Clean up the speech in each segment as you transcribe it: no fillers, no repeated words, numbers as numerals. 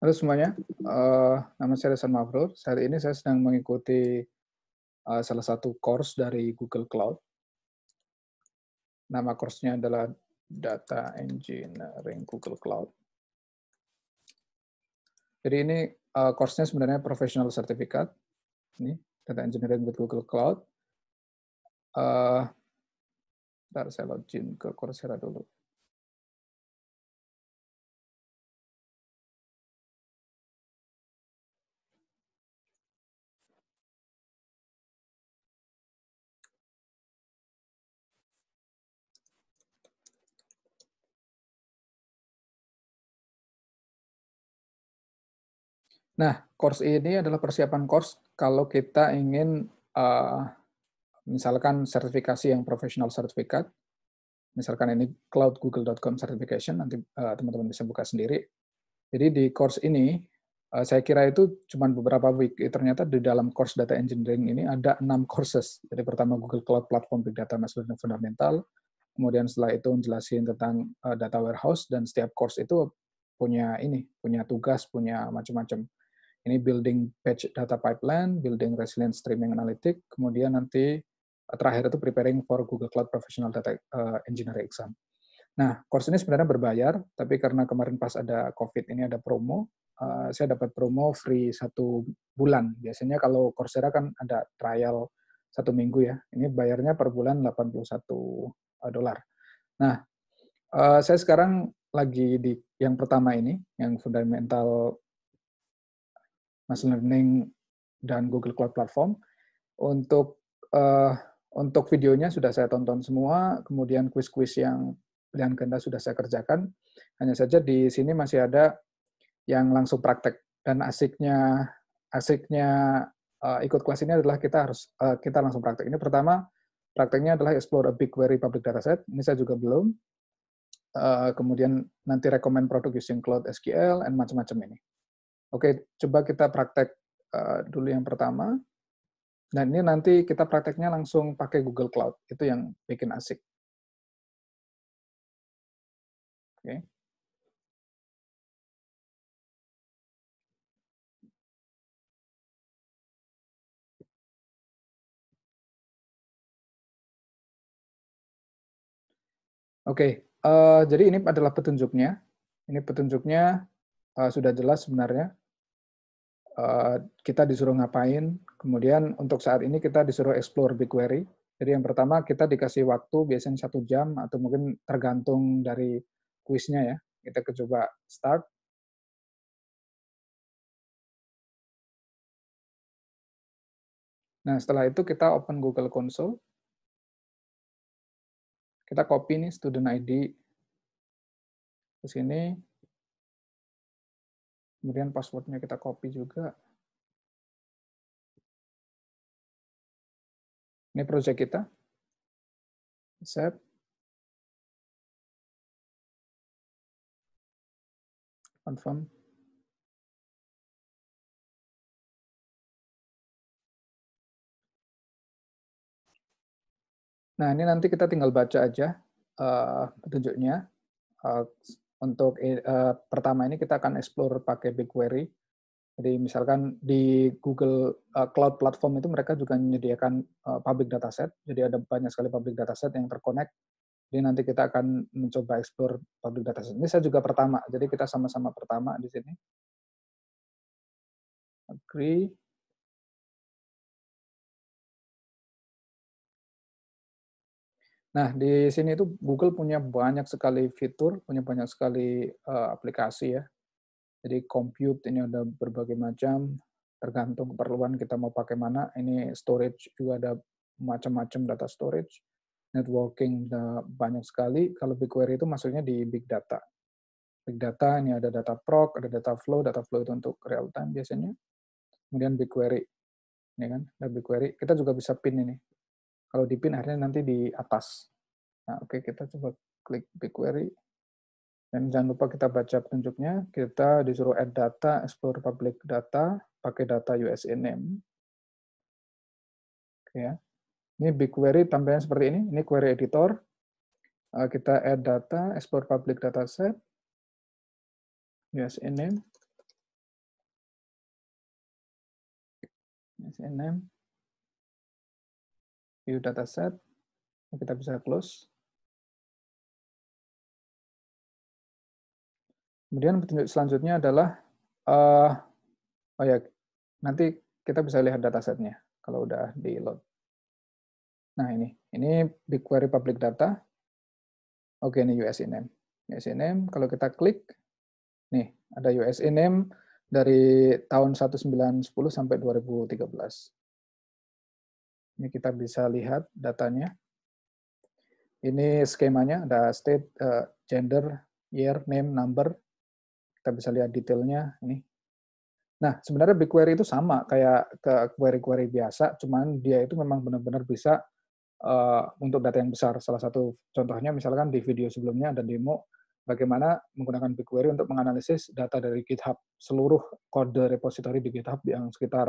Halo semuanya, nama saya Resan Mabrur. Saat ini saya sedang mengikuti salah satu course dari Google Cloud. Nama course-nya adalah Data Engineering Google Cloud. Jadi ini course-nya sebenarnya professional certificate. Ini Data Engineering with Google Cloud. Bentar, saya login ke Coursera dulu. Nah, course ini adalah persiapan course kalau kita ingin misalkan sertifikasi yang professional certificate. Misalkan ini cloudgoogle.com certification, nanti teman-teman bisa buka sendiri. Jadi di course ini, saya kira itu cuma beberapa week. Ternyata di dalam course data engineering ini ada 6 courses. Jadi pertama Google Cloud Platform Big Data Machine Learning Fundamental, kemudian setelah itu menjelaskan tentang data warehouse, dan setiap course itu punya tugas, punya macam-macam. Ini building batch data pipeline, building resilient streaming analytic, kemudian nanti terakhir itu preparing for Google Cloud Professional Data Engineering exam. Nah, course ini sebenarnya berbayar, tapi karena kemarin pas ada COVID ini ada promo, saya dapat promo free 1 bulan. Biasanya kalau Coursera kan ada trial 1 minggu ya. Ini bayarnya per bulan $81. Nah, saya sekarang lagi di yang pertama ini, yang fundamental machine learning dan Google Cloud Platform. Untuk videonya sudah saya tonton semua, kemudian kuis-kuis yang pilihan ganda sudah saya kerjakan. Hanya saja di sini masih ada yang langsung praktek, dan asiknya ikut kelas ini adalah kita langsung praktek. Ini pertama prakteknya adalah explore a BigQuery public dataset. Ini saya juga belum. Kemudian nanti recommend product using Cloud SQL dan macam-macam ini. Oke, coba kita praktek dulu yang pertama. Dan ini nanti kita prakteknya langsung pakai Google Cloud. Itu yang bikin asik. Oke. Oke, jadi ini adalah petunjuknya. Ini petunjuknya sudah jelas sebenarnya. Kita disuruh ngapain. Kemudian untuk saat ini kita disuruh explore BigQuery. Jadi yang pertama kita dikasih waktu biasanya 1 jam atau mungkin tergantung dari kuisnya ya. Kita coba start. Nah setelah itu kita open Google Console. Kita copy nih student ID ke sini. Kemudian passwordnya kita copy juga. Ini project kita. Save. Confirm. Nah, ini nanti kita tinggal baca aja petunjuknya. Untuk pertama ini kita akan explore pakai BigQuery. Jadi misalkan di Google Cloud Platform itu mereka juga menyediakan public dataset. Jadi ada banyak sekali public dataset yang terconnect. Jadi nanti kita akan mencoba explore public dataset. Ini saya juga pertama, jadi kita sama-sama pertama di sini. Agree. Nah, di sini itu Google punya banyak sekali fitur, punya banyak sekali aplikasi ya. Jadi compute ini ada berbagai macam, tergantung keperluan kita mau pakai mana. Ini storage juga ada macam-macam data storage. Networking banyak sekali. Kalau BigQuery itu maksudnya di big data. Big data ini ada data proc, ada data flow. Data flow itu untuk real time biasanya. Kemudian BigQuery. Ini kan, ada BigQuery. Kita juga bisa pin ini. Kalau di pin akhirnya nanti di atas. Nah, oke, kita coba klik BigQuery. Dan jangan lupa kita baca petunjuknya. Kita disuruh add data, explore public data, pakai data USA name. Oke ya. Ini BigQuery tampilannya seperti ini. Ini query editor. Kita add data, explore public dataset, USA name. USName, view dataset, kita bisa close. Kemudian petunjuk selanjutnya adalah, oh ya, nanti kita bisa lihat datasetnya kalau udah di load. Nah ini BigQuery public data. Oke, ini USName. USName, kalau kita klik, nih ada USName dari tahun 1910 sampai 2013. Ini kita bisa lihat datanya. Ini skemanya, ada state, gender, year, name, number. Kita bisa lihat detailnya ini. Nah, sebenarnya BigQuery itu sama kayak ke query-query biasa, cuman dia itu memang benar-benar bisa untuk data yang besar. Salah satu contohnya misalkan di video sebelumnya ada demo bagaimana menggunakan BigQuery untuk menganalisis data dari GitHub, seluruh kode repository di GitHub yang sekitar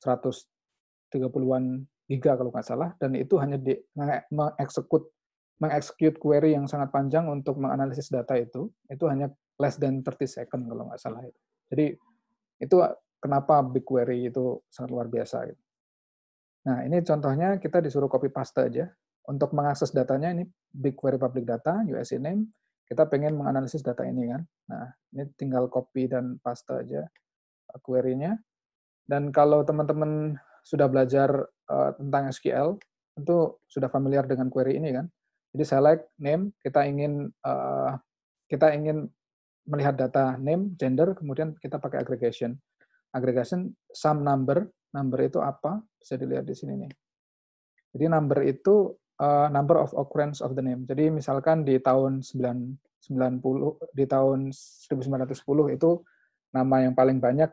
130-an giga kalau nggak salah, dan itu hanya mengeksekut query yang sangat panjang untuk menganalisis data itu hanya less than 30 second kalau nggak salah. Jadi itu kenapa BigQuery itu sangat luar biasa. Gitu. Nah, ini contohnya kita disuruh copy paste aja. Untuk mengakses datanya ini BigQuery public data, USName, kita pengen menganalisis data ini kan. Nah, ini tinggal copy dan paste aja query-nya. Dan kalau teman-teman sudah belajar tentang SQL, tentu sudah familiar dengan query ini kan. Jadi select name, kita ingin melihat data name, gender, kemudian kita pakai aggregation. Aggregation sum number itu apa? Bisa dilihat di sini nih. Jadi number itu number of occurrence of the name. Jadi misalkan di tahun 1910 itu nama yang paling banyak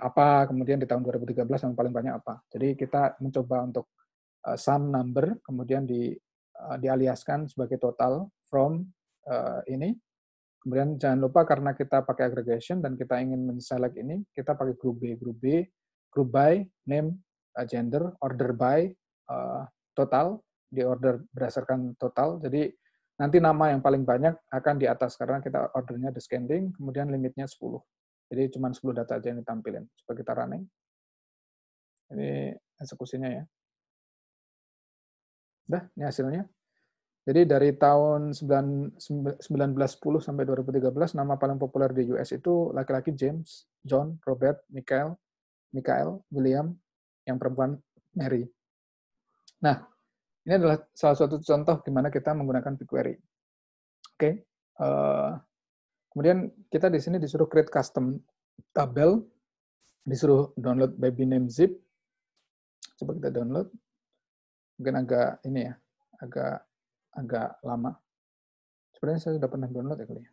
apa, kemudian di tahun 2013 yang paling banyak apa. Jadi kita mencoba untuk sum number kemudian dialiaskan sebagai total from ini. Kemudian jangan lupa karena kita pakai aggregation dan kita ingin men-select ini, kita pakai group B, group by name, gender, order by total, di order berdasarkan total. Jadi nanti nama yang paling banyak akan di atas karena kita ordernya descending, kemudian limitnya 10. Jadi cuma 10 data aja yang ditampilin. Coba kita running. Ini eksekusinya ya. Udah, ini hasilnya. Jadi dari tahun 1910 sampai 2013, nama paling populer di US itu laki-laki James, John, Robert, Michael, William, yang perempuan Mary. Nah, ini adalah salah satu contoh gimana kita menggunakan BigQuery. Oke. Kemudian kita di sini disuruh create custom tabel, disuruh download baby name zip. Coba kita download. Mungkin agak ini ya, agak lama. Sebenarnya saya sudah pernah download ya kali ya.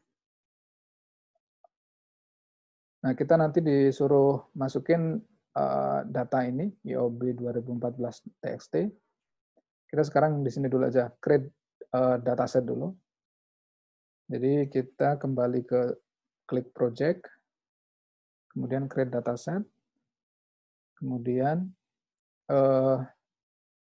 Nah, kita nanti disuruh masukin data ini, IOB 2014 TXT. Kita sekarang di sini dulu aja, create dataset dulu. Jadi kita kembali ke klik project, kemudian create dataset, kemudian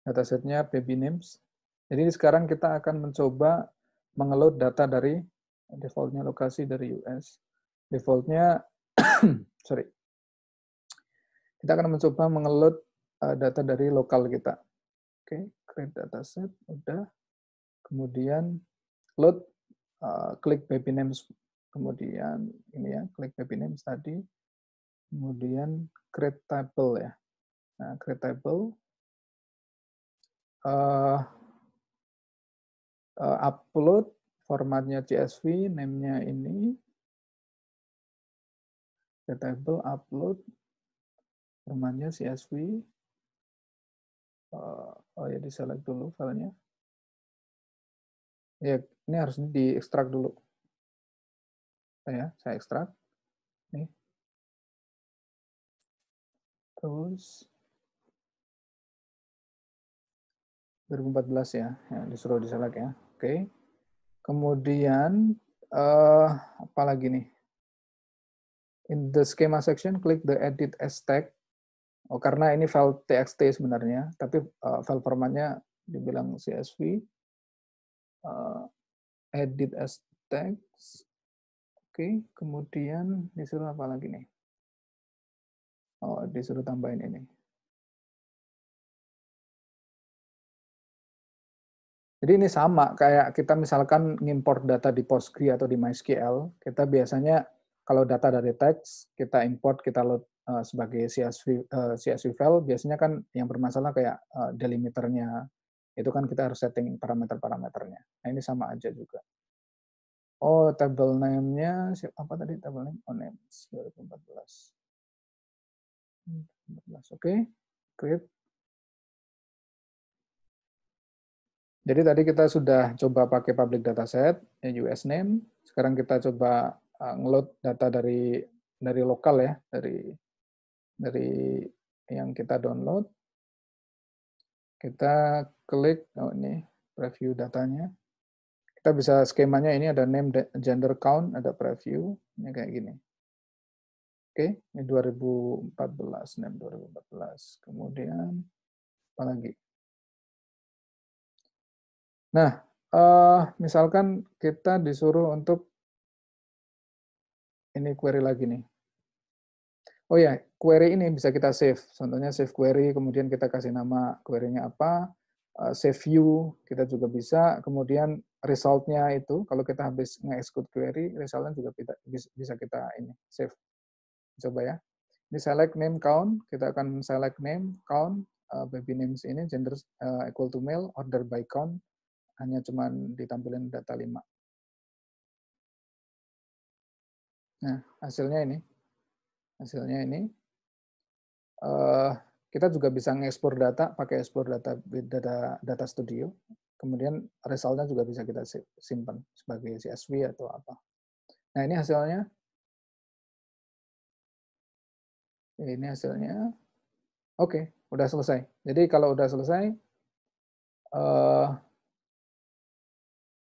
datasetnya baby names. Jadi sekarang kita akan mencoba mengeload data dari defaultnya lokasi dari US. Defaultnya, sorry, kita akan mencoba mengeload data dari lokal kita. Oke, create dataset, udah. Kemudian load, klik baby names, kemudian ini ya, klik baby names tadi, kemudian create table ya. Nah, create table, upload, formatnya CSV, name-nya ini, create table, upload, formatnya CSV, oh ya, di-select dulu filenya. Ya, ini harus diekstrak dulu. Saya ekstrak. Nih. Terus 2014 ya, disuruh di-select ya. Oke. Kemudian apa lagi nih? In the schema section, klik the edit as tag. Oh, karena ini file txt sebenarnya, tapi file formatnya dibilang CSV. Edit as text. Oke, kemudian disuruh apa lagi nih? Oh, disuruh tambahin ini. Jadi ini sama kayak kita misalkan ngimport data di Postgre atau di MySQL, kita biasanya kalau data dari teks kita import, kita load sebagai CSV file, biasanya kan yang bermasalah kayak delimiternya, itu kan kita harus setting parameter-parameternya. Nah ini sama aja juga. Oh, table name-nya apa tadi table name? Oh, names 2014. 2014. Oke, create. Jadi tadi kita sudah coba pakai public dataset, US name. Sekarang kita coba ngeload data dari lokal ya, dari yang kita download. Kita klik, oh ini preview datanya. Kita bisa skemanya ini ada name, gender, count, ada preview, ini kayak gini. Oke, ini 2014, name 2014. Kemudian apa lagi? Nah, misalkan kita disuruh untuk ini query lagi nih. Oh ya, query ini bisa kita save. Contohnya save query, kemudian kita kasih nama query-nya apa, save view, kita juga bisa. Kemudian result-nya itu, kalau kita habis nge-execute query, result-nya juga bisa kita ini save. Coba ya. Ini select name count, kita akan select name count, baby names ini gender equal to male, order by count, hanya cuman ditampilin data 5. Nah, hasilnya ini. Hasilnya ini. Kita juga bisa ngekspor data pakai ekspor data studio. Kemudian resultnya juga bisa kita simpan sebagai CSV atau apa. Nah ini hasilnya. Ini hasilnya. Oke, udah selesai. Jadi kalau udah selesai,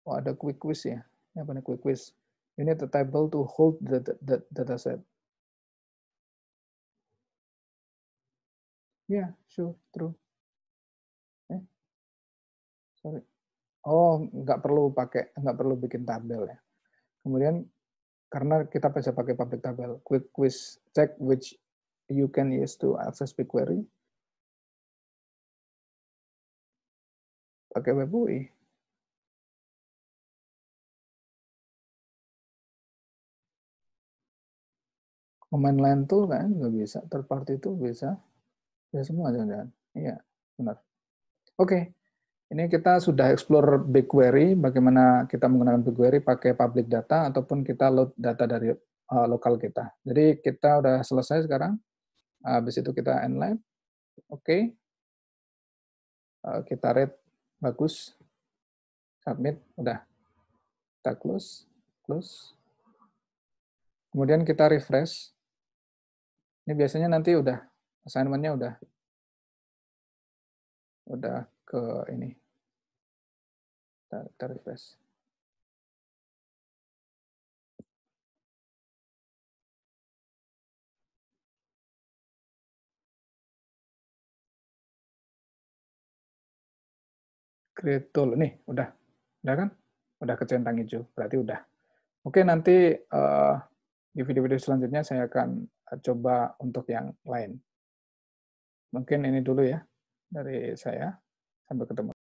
ada quick quiz ya. Ini apa nih quick quiz? Ini the table to hold the dataset. Yeah, sure, true. Sorry. Oh, nggak perlu bikin tabel ya. Kemudian karena kita bisa pakai public tabel, quick quiz check which you can use to access BigQuery. Pakai web UI. Command line tool kan juga bisa, third party itu bisa. Ya semua jangan-jangan. Iya, benar. Oke. Ini kita sudah explore BigQuery, bagaimana kita menggunakan BigQuery pakai public data ataupun kita load data dari lokal kita. Jadi kita udah selesai sekarang. Habis itu kita end live. Oke. Kita rate bagus. Submit, udah. Kita close. Close. Kemudian kita refresh. Ini biasanya nanti udah assignment-nya udah ke ini. Kita refresh. Create tool nih, udah kan? Udah kecentang hijau, berarti udah. Oke, nanti di video-video selanjutnya saya akan coba untuk yang lain. Mungkin ini dulu ya dari saya. Sampai ketemu.